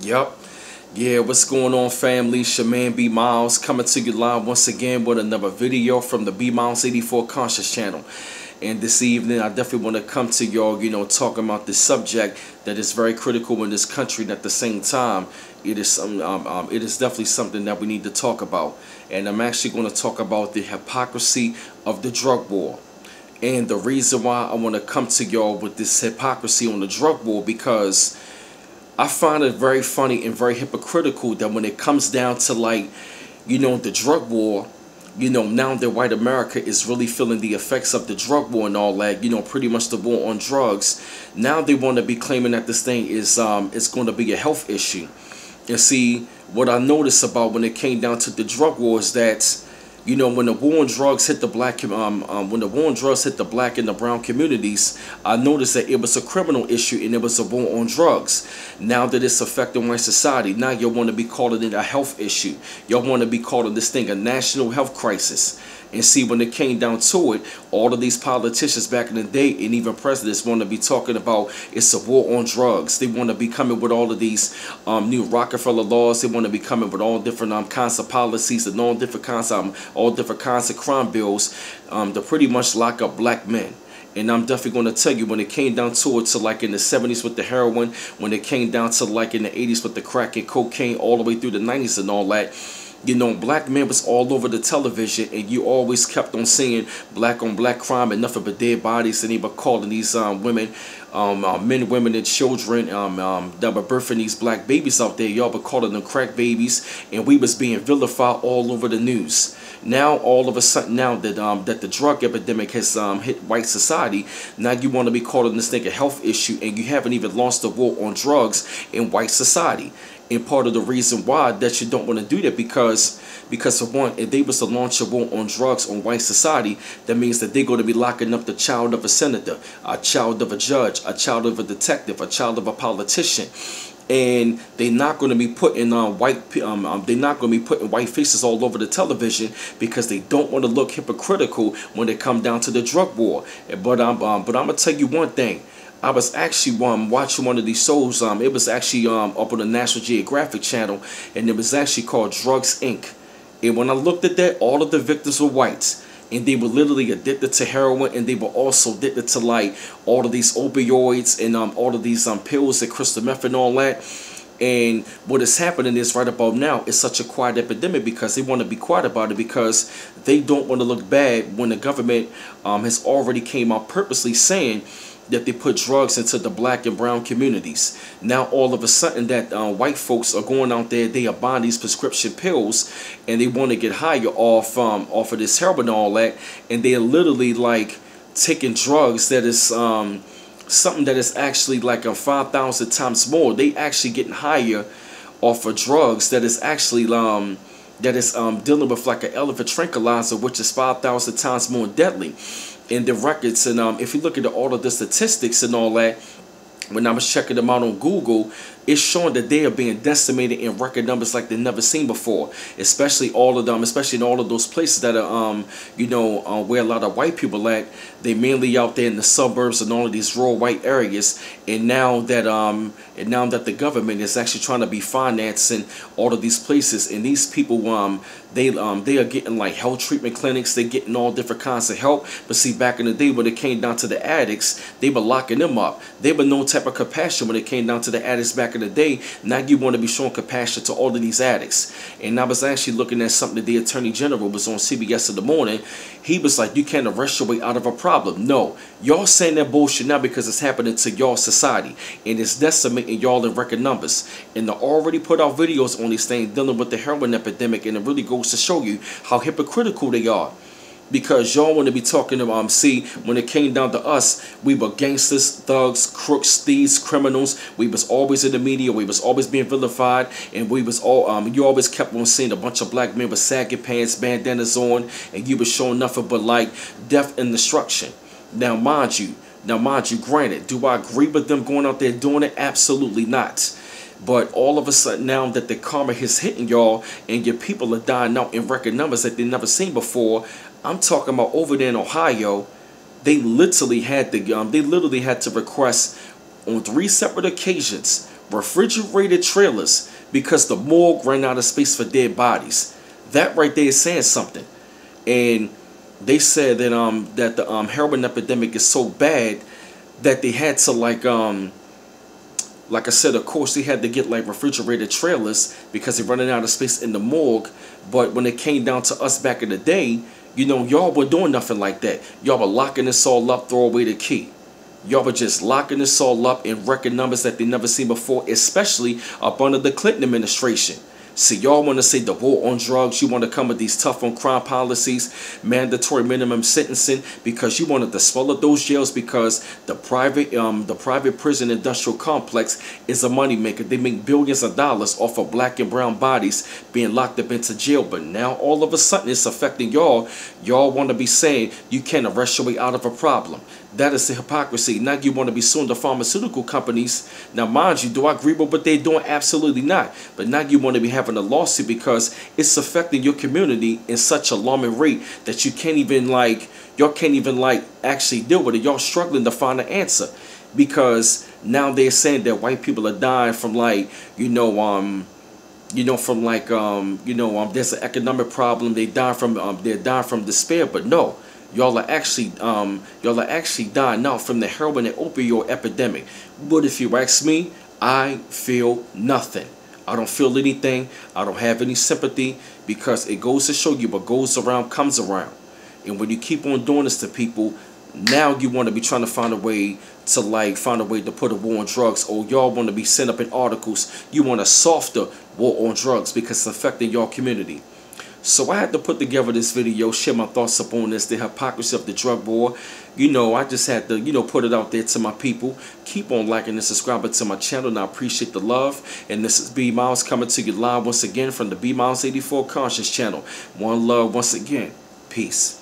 Yup. Yeah, what's going on, family? It's your man B Miles coming to you live once again with another video from the B Miles 84 Conscious channel. And this evening, I definitely want to come to y'all, talking about this subject that is very critical in this country. And at the same time, it is definitely something that we need to talk about. And I'm actually going to talk about the hypocrisy of the drug war. And the reason why I want to come to y'all with this hypocrisy on the drug war, because I find it very funny and very hypocritical that when it comes down to the drug war, now that white America is really feeling the effects of the drug war and all that, pretty much the war on drugs. Now they want to be claiming that this thing is it's going to be a health issue. And see, what I noticed about when it came down to the drug war is that, when the war on drugs hit the black and the brown communities, I noticed that it was a criminal issue and it was a war on drugs. Now that it's affecting white society, now you want to be calling it a health issue. Y'all want to be calling this thing a national health crisis. And see, when it came down to it, all of these politicians back in the day and even presidents want to be talking about it's a war on drugs. They want to be coming with all of these new Rockefeller laws. They want to be coming with all different kinds of policies and all different kinds of crime bills to pretty much lock up black men. And I'm definitely going to tell you, when it came down to it, to like in the 70s with the heroin, when it came down to like in the 80s with the crack and cocaine, all the way through the 90s and all that, black men was all over the television, and you always kept on seeing black on black crime and nothing but dead bodies, and they were calling these women, men, women, and children that were birthing these black babies out there. Y'all were calling them crack babies, and we was being vilified all over the news. Now, all of a sudden, now that the drug epidemic has hit white society, now you want to be calling this thing a health issue, and you haven't even lost the war on drugs in white society. And part of the reason why that you don't want to do that, because for one, if they was to launch a war on drugs on white society, that means that they're going to be locking up the child of a senator, a child of a judge, a child of a detective, a child of a politician. And they're not going to be putting white faces all over the television, because they don't want to look hypocritical when it comes down to the drug war. But I'm gonna tell you one thing. I was actually watching one of these shows. It was actually up on the National Geographic channel, and it was actually called Drugs Inc. And when I looked at that, all of the victims were whites, and they were literally addicted to heroin, and they were also addicted to like all of these opioids and all of these pills and crystal meth and all that. And what is happening is right about now, it's such a quiet epidemic because they want to be quiet about it, because they don't want to look bad when the government has already came out purposely saying that they put drugs into the black and brown communities. Now all of a sudden that white folks are going out there, they are buying these prescription pills, and they want to get higher off of this heroin and all that, and they're literally like taking drugs that is something that is actually like 5,000 times more. They actually getting higher off of drugs that is actually dealing with like an elephant tranquilizer, which is 5,000 times more deadly in the records. And if you look at all of the statistics and all that, when I was checking them out on Google, it's showing that they are being decimated in record numbers like they've never seen before. Especially all of them, especially in all of those places that are, where a lot of white people at. They mainly out there in the suburbs and all of these rural white areas. And now that the government is actually trying to be financing all of these places, and these people, they are getting like health treatment clinics. They're getting all different kinds of help. But see, back in the day when it came down to the addicts, they were locking them up. There was no type of compassion when it came down to the addicts back in the day. Now you want to be showing compassion to all of these addicts. And I was actually looking at something that the Attorney General was on CBS in the morning. He was like, you can't arrest your way out of a problem. No, y'all saying that bullshit now because it's happening to y'all society, and it's decimating y'all in record numbers. And they already put out videos on these things dealing with the heroin epidemic, and it really goes to show you how hypocritical they are. Because y'all want to be talking about, see, when it came down to us, we were gangsters, thugs, crooks, thieves, criminals. We was always in the media. We was always being vilified, and we was all you always kept on seeing a bunch of black men with saggy pants, bandanas on, and you was showing nothing but like death and destruction. Now mind you, granted, do I agree with them going out there doing it? Absolutely not. But all of a sudden now that the karma is hitting y'all, and your people are dying out in record numbers that they never seen before. I'm talking about over there in Ohio, they literally had to request on 3 separate occasions refrigerated trailers because the morgue ran out of space for dead bodies. That right there is saying something. And they said that the heroin epidemic is so bad that they had to like I said, of course, they had to get like refrigerated trailers because they're running out of space in the morgue. But when it came down to us back in the day, you know, y'all weren't doing nothing like that. Y'all were locking this all up, throw away the key. Y'all were just locking this all up in record numbers that they never seen before, especially up under the Clinton administration. See, y'all want to say the war on drugs. You want to come with these tough on crime policies, mandatory minimum sentencing, because you wanted to swell up those jails because the private prison industrial complex is a moneymaker. They make billions of dollars off of black and brown bodies being locked up into jail. But now all of a sudden it's affecting y'all. Y'all want to be saying you can't arrest your way out of a problem. That is the hypocrisy. Now you want to be suing the pharmaceutical companies. Now, mind you, do I agree with what they're doing? Absolutely not. But now you want to be having a lawsuit because it's affecting your community in such an alarming rate that you can't even y'all can't even actually deal with it. Y'all struggling to find an answer because now they're saying that white people are dying from there's an economic problem. They're dying from despair. But no. Y'all are actually dying now from the heroin and opioid epidemic. But if you ask me, I feel nothing. I don't feel anything. I don't have any sympathy because it goes to show you what goes around comes around. And when you keep on doing this to people, now you want to be trying to find a way to put a war on drugs, or y'all want to be sent up in articles. You want a softer war on drugs because it's affecting your community. So I had to put together this video, share my thoughts upon this, the hypocrisy of the drug war. You know, I just had to, put it out there to my people. Keep on liking and subscribing to my channel, and I appreciate the love. And this is B Miles coming to you live once again from the B Miles 84 Conscious channel. One love once again. Peace.